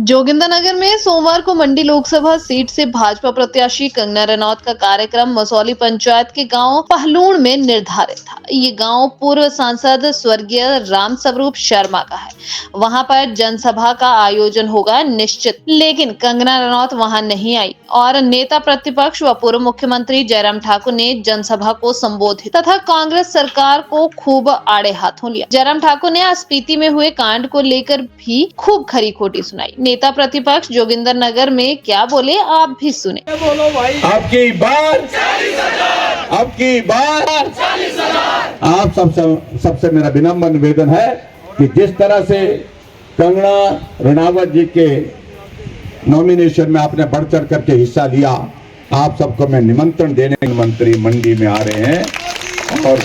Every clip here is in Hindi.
जोगिंदरनगर में सोमवार को मंडी लोकसभा सीट से भाजपा प्रत्याशी कंगना रनौत का कार्यक्रम मसौली पंचायत के गांव पहलूण में निर्धारित था। ये गांव पूर्व सांसद स्वर्गीय राम स्वरूप शर्मा का है। वहां पर जनसभा का आयोजन होगा निश्चित, लेकिन कंगना रनौत वहां नहीं आई और नेता प्रतिपक्ष व पूर्व मुख्यमंत्री जयराम ठाकुर ने जनसभा को संबोधित तथा कांग्रेस सरकार को खूब आड़े हाथों लिया। जयराम ठाकुर ने स्पीति में हुए कांड को लेकर भी खूब खरी खोटी सुनाई। नेता प्रतिपक्ष जोगिंदरनगर में क्या बोले, आप भी सुने। बोलो भाई। आपकी बार आप सबसे मेरा विनम्र निवेदन है कि जिस तरह से कंगना रनावत जी के नॉमिनेशन में आपने बढ़ चढ़ करके हिस्सा लिया, आप सबको मैं निमंत्रण देने मंत्री मंडी में आ रहे हैं और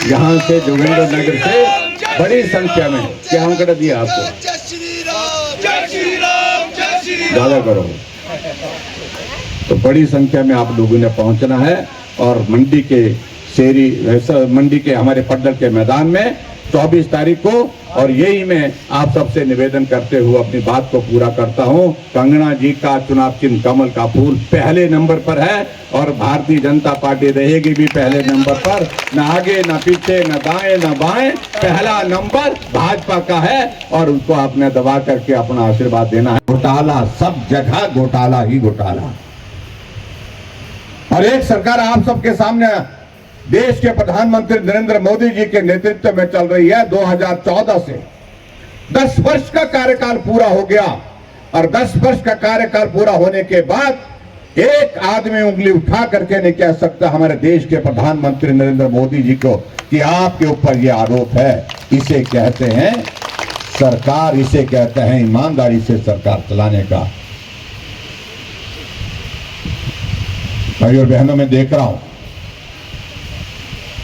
यहाँ से जोगिंदरनगर से बड़ी संख्या में क्या आंकड़ा दिया आपको, ज्यादा करो तो बड़ी संख्या में आप लोगों ने पहुंचना है और मंडी के मंडी के हमारे पड्डल के मैदान में 24 तारीख को, और यही मैं आप सबसे निवेदन करते हुए अपनी बात को पूरा करता हूं। कंगना जी का चुनाव चिन्ह कमल का फूल पहले नंबर पर है और भारतीय जनता पार्टी रहेगी भी पहले नंबर पर, न आगे न पीछे न दाएं न बाएं, पहला नंबर भाजपा का है और उनको आपने दबा करके अपना आशीर्वाद देना है। घोटाला सब जगह, घोटाला ही घोटाला। और एक सरकार आप सबके सामने देश के प्रधानमंत्री नरेंद्र मोदी जी के नेतृत्व में चल रही है। 2014 से 10 वर्ष का कार्यकाल पूरा हो गया और 10 वर्ष का कार्यकाल पूरा होने के बाद एक आदमी उंगली उठा करके नहीं कह सकता हमारे देश के प्रधानमंत्री नरेंद्र मोदी जी को कि आपके ऊपर यह आरोप है। इसे कहते हैं सरकार, इसे कहते हैं ईमानदारी से सरकार चलाने का। भाई और बहनों, मैं देख रहा हूं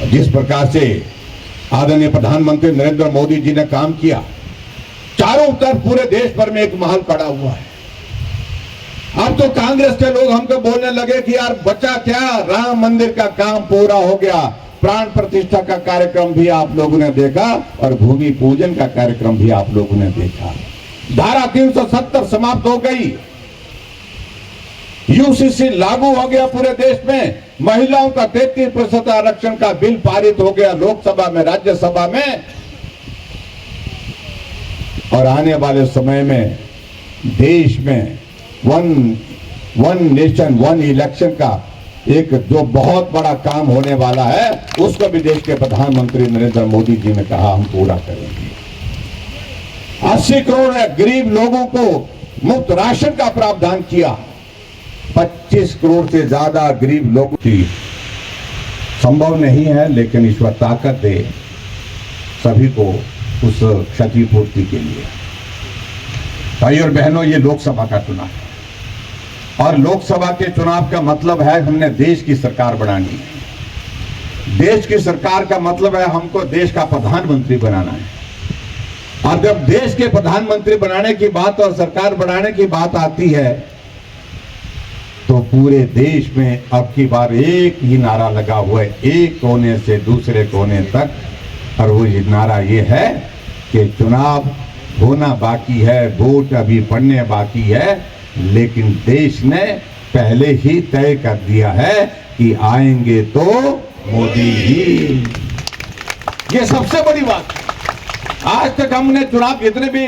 जिस प्रकार से आदरणीय प्रधानमंत्री नरेंद्र मोदी जी ने काम किया, चारों तरफ पूरे देश भर में एक माहौल खड़ा हुआ है। अब तो कांग्रेस के लोग हमको बोलने लगे कि यार बचा क्या, राम मंदिर का काम पूरा हो गया, प्राण प्रतिष्ठा का कार्यक्रम भी आप लोगों ने देखा और भूमि पूजन का कार्यक्रम भी आप लोगों ने देखा। धारा 370 समाप्त हो गई, यूसीसी लागू हो गया पूरे देश में, महिलाओं का 33% आरक्षण का बिल पारित हो गया लोकसभा में, राज्यसभा में, और आने वाले समय में देश में वन नेशन वन इलेक्शन का एक जो बहुत बड़ा काम होने वाला है, उसको भी देश के प्रधानमंत्री नरेंद्र मोदी जी ने कहा हम पूरा करेंगे। 80 करोड़ गरीब लोगों को मुफ्त राशन का प्रावधान किया। 25 करोड़ से ज्यादा गरीब लोगों की संभव नहीं है, लेकिन ईश्वर ताकत दे सभी को उस क्षतिपूर्ति के लिए। भाई और बहनों, ये लोकसभा का चुनाव है और लोकसभा के चुनाव का मतलब है हमने देश की सरकार बनानी है। देश की सरकार का मतलब है हमको देश का प्रधानमंत्री बनाना है। और जब देश के प्रधानमंत्री बनाने की बात और सरकार बनाने की बात आती है तो पूरे देश में अब की बार एक ही नारा लगा हुआ है, एक कोने से दूसरे कोने तक, और वो नारा ये है कि चुनाव होना बाकी है, वोट अभी पड़ने बाकी है, लेकिन देश ने पहले ही तय कर दिया है कि आएंगे तो मोदी ही। ये सबसे बड़ी बात है। आज तक हमने चुनाव जितने भी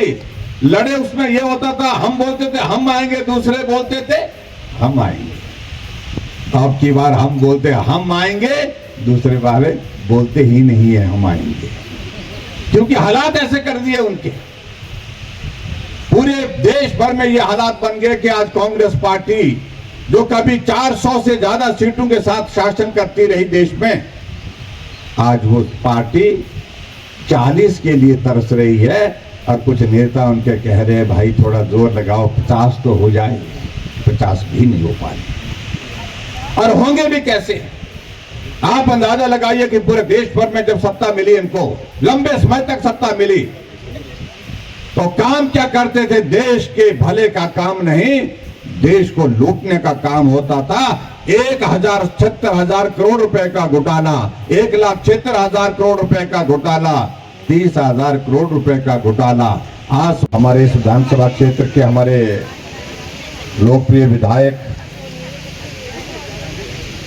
लड़े उसमें ये होता था, हम बोलते थे हम आएंगे, दूसरे बोलते थे हम आएंगे। अब की बार हम बोलते हम आएंगे, दूसरे वाले बोलते ही नहीं है हम आएंगे, क्योंकि हालात ऐसे कर दिए उनके। पूरे देश भर में ये हालात बन गए कि आज कांग्रेस पार्टी जो कभी 400 से ज्यादा सीटों के साथ शासन करती रही देश में, आज वो पार्टी 40 के लिए तरस रही है। और कुछ नेता उनके कह रहे हैं भाई थोड़ा जोर लगाओ, 50 तो हो जाए, 50 भी नहीं हो पाए। और होंगे भी कैसे? आप अंदाजा लगाइए कि पूरे देश भर में जब सत्ता मिली, इनको लंबे समय तक सत्ता मिली, तो काम क्या करते थे? देश के भले का काम नहीं, देश को लूटने का काम होता था। 1,76,000 करोड़ रुपए का घोटाला, 1,76,000 करोड़ रुपए का घोटाला, 30,000 करोड़ रुपए का घोटाला, आज हमारे इस विधानसभा क्षेत्र के हमारे लोकप्रिय विधायक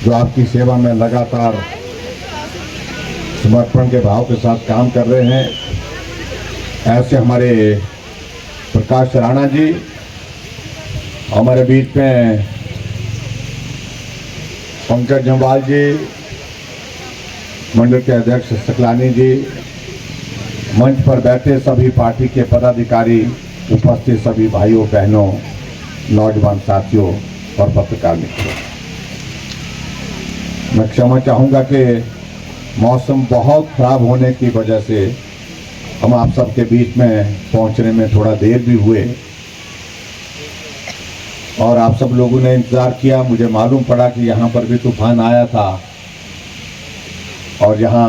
जो आपकी सेवा में लगातार समर्पण के भाव के साथ काम कर रहे हैं, ऐसे हमारे प्रकाश राणा जी, हमारे बीच में पंकज जम्वाल जी, मंडल के अध्यक्ष सकलानी जी, मंच पर बैठे सभी पार्टी के पदाधिकारी, उपस्थित सभी भाइयों बहनों, नौजवान साथियों और पत्रकार मित्रों, मैं क्षमा चाहूँगा कि मौसम बहुत खराब होने की वजह से हम आप सबके बीच में पहुंचने में थोड़ा देर भी हुए और आप सब लोगों ने इंतज़ार किया। मुझे मालूम पड़ा कि यहाँ पर भी तूफान आया था और यहाँ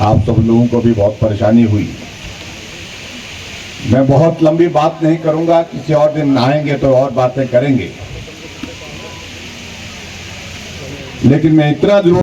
आप सब लोगों को भी बहुत परेशानी हुई। मैं बहुत लंबी बात नहीं करूँगा, किसी और दिन आएंगे तो और बातें करेंगे, लेकिन मैं इतना जरूर